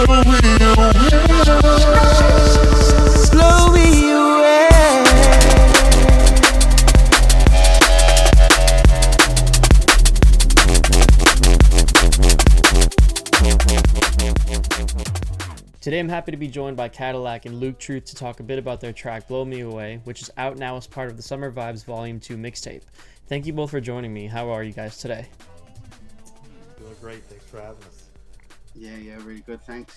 Blow me away. Today I'm happy to be joined by Kadilak and Luke Truth to talk a bit about their track Blow Me Away, which is out now as part of the Summer Vibes Volume 2 mixtape. Thank you both for joining me. How are you guys today? Doing great. Thanks for having us. Yeah, really good. Thanks.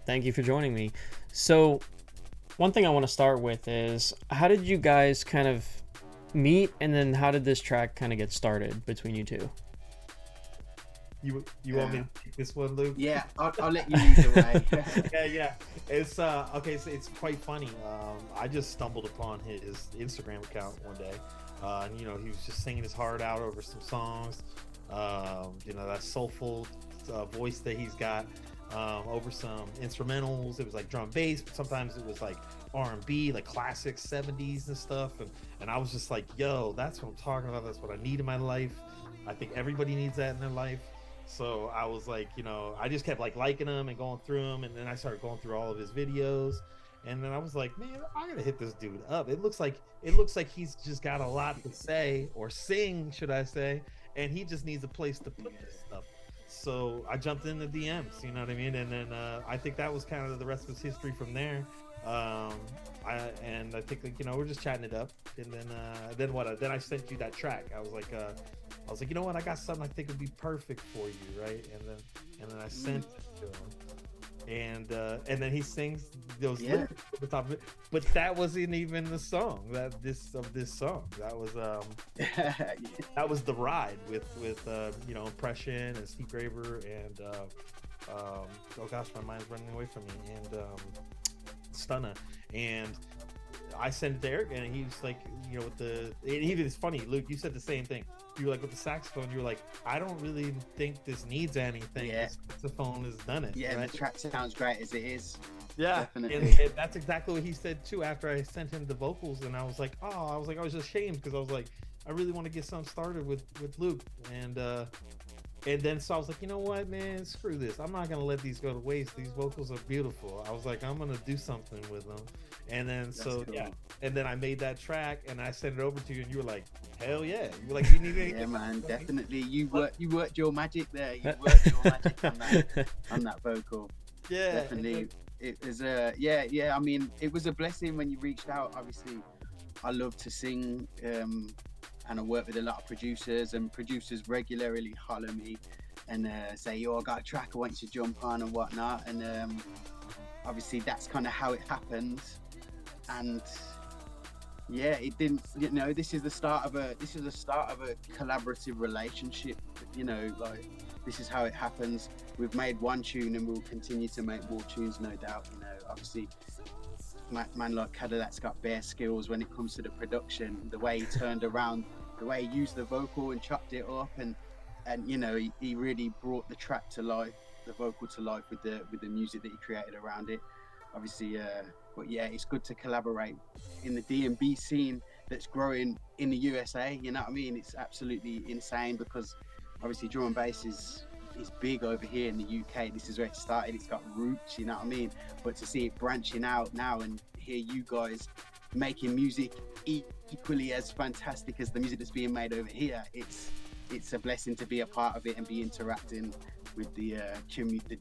Thank you for joining me. So, one thing I want to start with is, how did you guys kind of meet, and then how did this track kind of get started between you two? You want me to take this one, Luke? Yeah, I'll let you lead the way. yeah. It's okay. So it's quite funny. I just stumbled upon his Instagram account one day, and he was just singing his heart out over some songs. That soulful voice that he's got, over some instrumentals. It was like drum bass, but sometimes it was like R&B, like classic 70s and stuff. And I was just like, yo, that's what I'm talking about. That's what I need in my life. I think everybody needs that in their life. So I was like, I just kept like liking him and going through him, and then I started going through all of his videos, and then I was like, man, I gotta hit this dude up. It looks like he's just got a lot to say, or sing, should I say, and he just needs a place to put this stuff. So I jumped in the DMs, you know what I mean, and then I think that was kind of the rest was history from there. I think we're just chatting it up, and then I sent you that track. I was like, you know what? I got something I think would be perfect for you, right? And then I sent it to him, and then he sings those lyrics at the top of it. But that wasn't even the song this song. That was that was the ride with Impression and Steve Graver and oh gosh, my mind's running away from me, and Stunna. And I sent it to Eric, and he was like, it's funny, Luke, you said the same thing. You were like, with the saxophone, you were like, I don't really think this needs anything. Yeah. The saxophone has done it. Yeah, right? the track sounds great as it is. Yeah, definitely. And that's exactly what he said too. After I sent him the vocals, and I was like, I was ashamed, because I was like, I really want to get something started with Luke, and then so I was like, you know what, man, screw this. I'm not gonna let these go to waste. These vocals are beautiful. I was like, I'm gonna do something with them. And then that's cool. And then I made that track and I sent it over to you, and you were like, hell yeah. You were like, you need anything? Yeah, man, definitely. You worked your magic there. You worked your magic on that vocal. Yeah, definitely. It was I mean, it was a blessing when you reached out. Obviously, I love to sing, and I work with a lot of producers, and producers regularly holler me and say, yo, I got a track I want you to jump on and whatnot. And obviously that's kind of how it happened. And yeah, it didn't, this is the start of a collaborative relationship. Like, this is how it happens. We've made one tune and we'll continue to make more tunes, no doubt. Obviously, man like Kadilak's got bare skills when it comes to the production. The way he turned around, the way he used the vocal and chopped it up, and he really brought the track to life, the vocal to life with the music that he created around it. Obviously, but yeah, it's good to collaborate in the D&B scene that's growing in the USA. You know what I mean? It's absolutely insane, because obviously drum and bass is big over here in the UK. This is where it started. It's got roots, you know what I mean? But to see it branching out now and hear you guys making music equally as fantastic as the music that's being made over here, it's a blessing to be a part of it and be interacting with the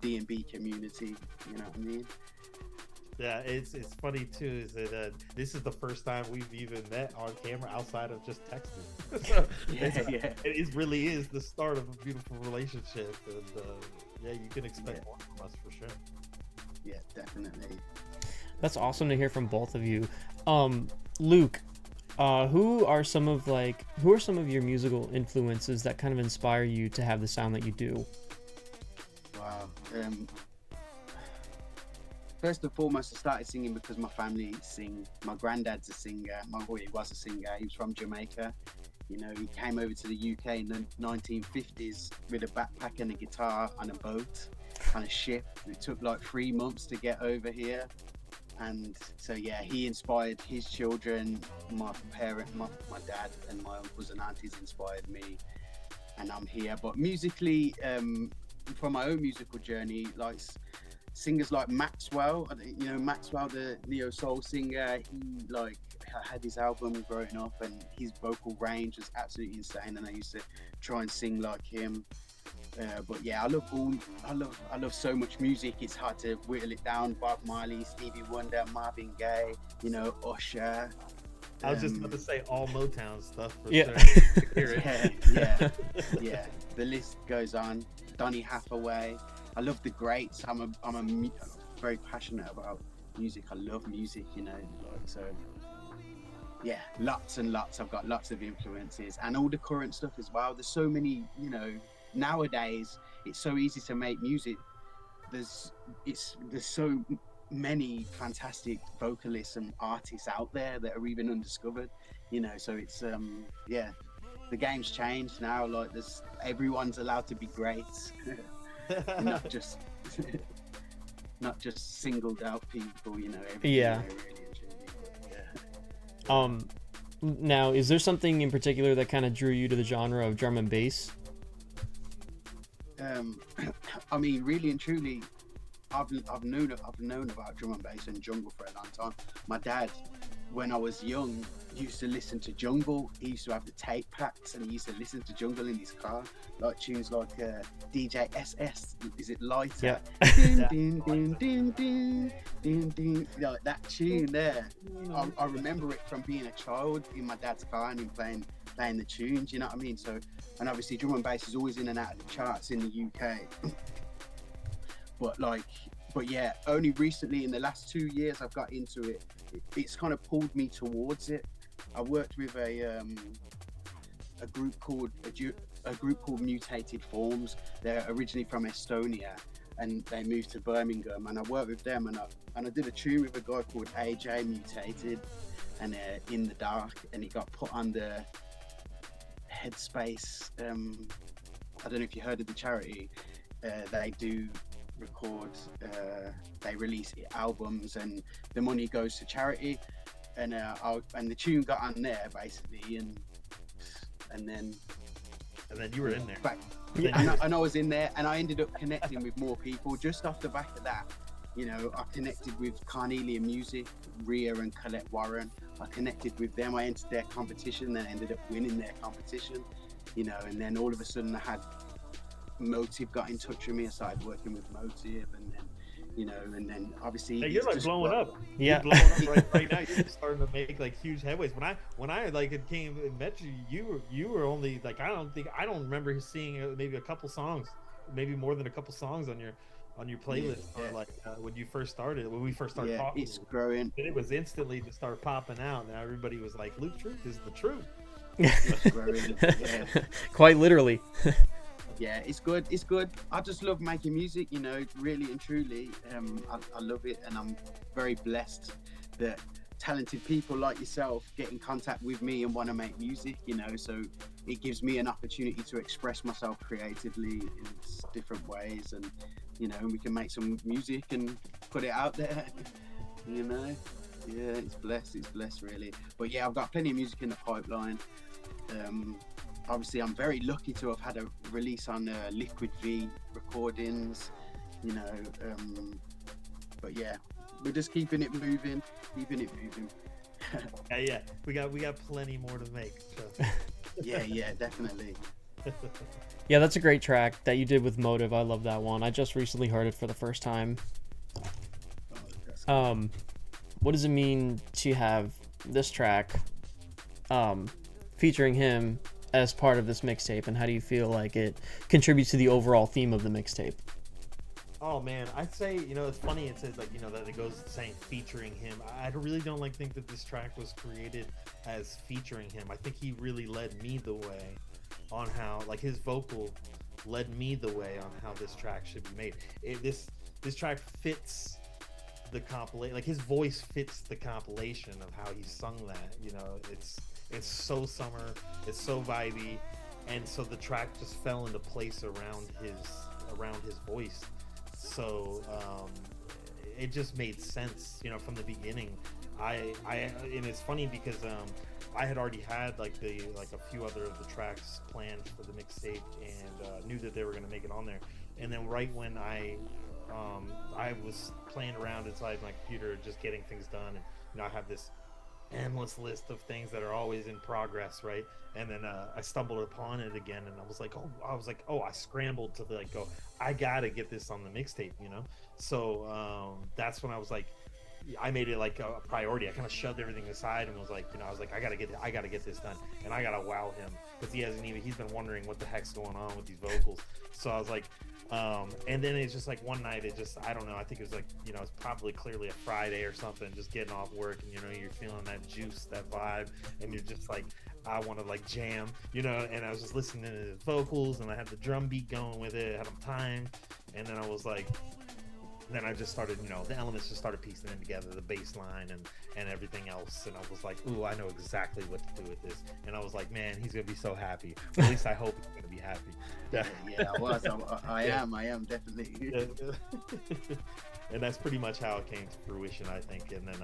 D&B community. You know what I mean? Yeah, it's funny too, is that this is the first time we've even met on camera outside of just texting. So it really is the start of a beautiful relationship, and you can expect more from us for sure. Yeah, definitely. That's awesome to hear from both of you. Luke, who are some of your musical influences that kind of inspire you to have the sound that you do? Wow. First and foremost, I started singing because my family sing. My granddad's a singer. He was a singer. He was from Jamaica. He came over to the UK in the 1950s with a backpack and a guitar on a boat, on a ship. It took like 3 months to get over here. And so, yeah, he inspired his children. My dad and my uncles and aunties inspired me. And I'm here. But musically, from my own musical journey, like singers like Maxwell, Maxwell, the neo soul singer. He like had his album growing up, and his vocal range was absolutely insane. And I used to try and sing like him. But yeah, I love so much music. It's hard to whittle it down. Bob Marley, Stevie Wonder, Marvin Gaye, Usher. I was just about to say all Motown stuff for Yeah. sure. Yeah. The list goes on. Donny Hathaway. I love the greats. I'm very passionate about music. I love music, so yeah, lots and lots. I've got lots of influences and all the current stuff as well. There's so many, nowadays it's so easy to make music. There's so many fantastic vocalists and artists out there that are even undiscovered, so it's the game's changed now. Like everyone's allowed to be great. not just singled out people, Yeah. Really and truly, yeah. Now, is there something in particular that kind of drew you to the genre of drum and bass? I mean, really and truly, I've known about drum and bass and jungle for a long time. My dad, when I was young, used to listen to jungle. He used to have the tape packs, and he used to listen to jungle in his car, like tunes like DJ SS. Is it Lighter? Yeah. Ding, ding, ding, ding, ding, ding. Like that tune there. I remember it from being a child in my dad's car and him playing the tunes. You know what I mean? So, and obviously drum and bass is always in and out of the charts in the UK. But yeah, only recently in the last 2 years I've got into it. It's kind of pulled me towards it. I worked with a group called Mutated Forms. They're originally from Estonia, and they moved to Birmingham. And I worked with them, and I did a tune with a guy called AJ Mutated, and In the Dark, and it got put on the Headspace. I don't know if you heard of the charity. They do record, they release albums, and the money goes to charity, and the tune got on there basically, and then you were in there. And I was in there, and I ended up connecting with more people just off the back of that. I connected with Carnelian Music, Rhea and Colette Warren. I connected with them. I entered their competition, and ended up winning their competition. And then all of a sudden I had Motive got in touch with me. I started working with Motive, and then and then obviously you're like blowing up. Yeah. You're blowing up right now. You're starting to make like huge headways. When I like came and met you, you were only like, I don't remember seeing maybe a couple songs, maybe more than a couple songs on your playlist, or like when we first started talking. It's growing. It was instantly to start popping out. Now everybody was like, Luke Truth is the truth. It's growing. Yeah. Quite literally. Yeah, it's good. I just love making music, really and truly. I love it, and I'm very blessed that talented people like yourself get in contact with me and want to make music, so it gives me an opportunity to express myself creatively in different ways, and we can make some music and put it out there. Yeah, it's blessed really. But yeah, I've got plenty of music in the pipeline. Obviously I'm very lucky to have had a release on Liquid V recordings, but yeah, we're just keeping it moving. Yeah, we got plenty more to make, so. yeah, definitely. Yeah, that's a great track that you did with Motive. I love that one. I just recently heard it for the first time. What does it mean to have this track featuring him as part of this mixtape, and how do you feel like it contributes to the overall theme of the mixtape? Oh man, I'd say, it's funny it says like, that it goes saying featuring him. I really don't think that this track was created as featuring him. I think he really led me the way on how, like, his vocal led me the way on how this track should be made. This track fits the compilation, like his voice fits the compilation of how he sung that. It's so summer, it's so vibey, and so the track just fell into place around his voice. So it just made sense, from the beginning. And it's funny because I had already had like a few other of the tracks planned for the mixtape, and knew that they were gonna make it on there. And then right when I I was playing around inside my computer, just getting things done, and I have this endless list of things that are always in progress, right? And then I stumbled upon it again, and I scrambled to like go, I gotta get this on the mixtape, So that's when I made it like a priority. I kind of shoved everything aside and was like, I gotta get this done, and I gotta wow him, because he's been wondering what the heck's going on with these vocals. So I was like, and then it's just like one night, I don't know, I think it was like, it's probably clearly a Friday or something, just getting off work, and you're feeling that juice, that vibe, and you're just like, I want to like jam, and I was just listening to the vocals, and I had the drum beat going with it, I had them timed, and then I was like, then I just started, the elements just started piecing in together, the bass line and everything else. And I was like, ooh, I know exactly what to do with this. And I was like, man, he's going to be so happy. Or at least I hope he's going to be happy. Yeah, I was. I am definitely. Yeah. And that's pretty much how it came to fruition, I think. And then,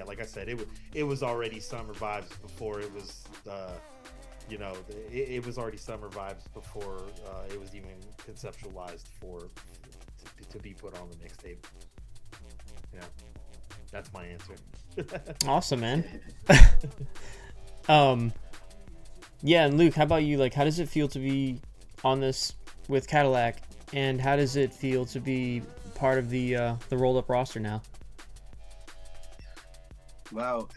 like I said, it was already Summer Vibes before it was, it was already Summer Vibes before it was even conceptualized to be put on the mixtape. Yeah, that's my answer. Awesome, man. Yeah, and Luke, how about you? Like, how does it feel to be on this with Kadilak, and how does it feel to be part of the rolled up roster now? Wow,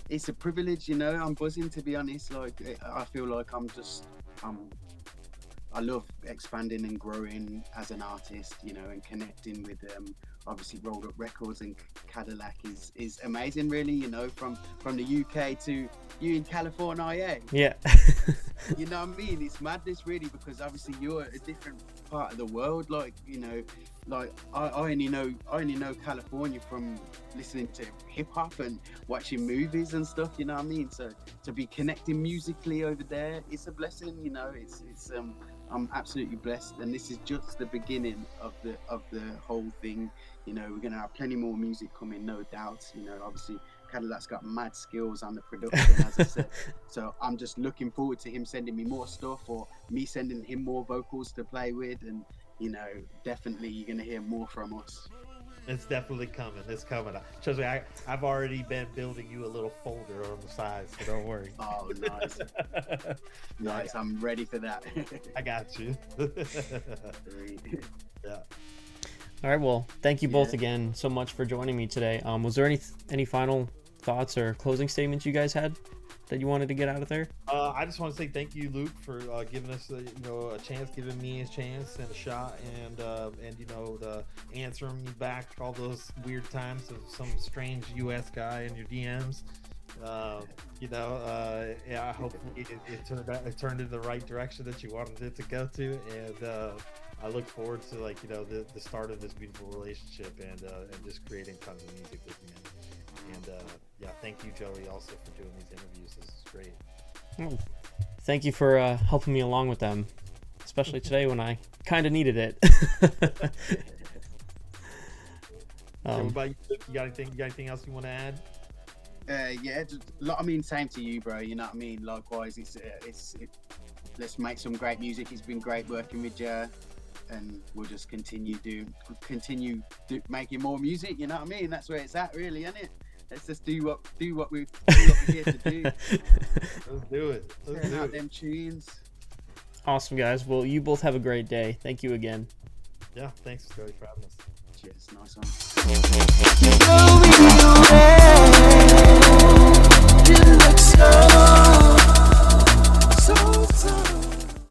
it's a privilege, I'm buzzing, to be honest. Like, I feel like I love expanding and growing as an artist, and connecting with obviously Rolled Up Records, and Kadilak is amazing, really, from the UK to you in California. Yeah. You know what I mean? It's madness, really, because obviously you're a different part of the world. Like, like I only know California from listening to hip hop and watching movies and stuff. You know what I mean? So to be connecting musically over there, it's a blessing. It's I'm absolutely blessed, and this is just the beginning of the whole thing. We're gonna have plenty more music coming, no doubt. Obviously Kadilak's got mad skills on the production, as I said. So I'm just looking forward to him sending me more stuff, or me sending him more vocals to play with, and definitely you're gonna hear more from us. It's definitely coming. It's coming. Trust me, I've already been building you a little folder on the side, so don't worry. Oh, nice. Nice. I'm ready for that. I got you. Yeah. All right. Well, thank you both again so much for joining me today. Was there any final thoughts or closing statements you guys had that you wanted to get out of there? I just want to say thank you, Luke, for giving us a chance, giving me a chance and a shot, and the answering me back all those weird times of some strange US guy in your DMs. Yeah, hopefully it turned in the right direction that you wanted it to go to, and I look forward to the start of this beautiful relationship, and just creating tons of music with you. And thank you, Joey, also for doing these interviews. This is great. Well, thank you for helping me along with them, especially today when I kind of needed it. What about you? You got anything else you want to add? Same to you, bro. You know what I mean? Likewise, let's make some great music. It's been great working with you, and we'll just continue making more music. You know what I mean? That's where it's at, really, isn't it? Let's just do what we're here to do. Let's do it. Let's do out it. them tunes. Awesome, guys. Well, you both have a great day. Thank you again. Yeah, thanks, Joey, for having us. Cheers. Nice one.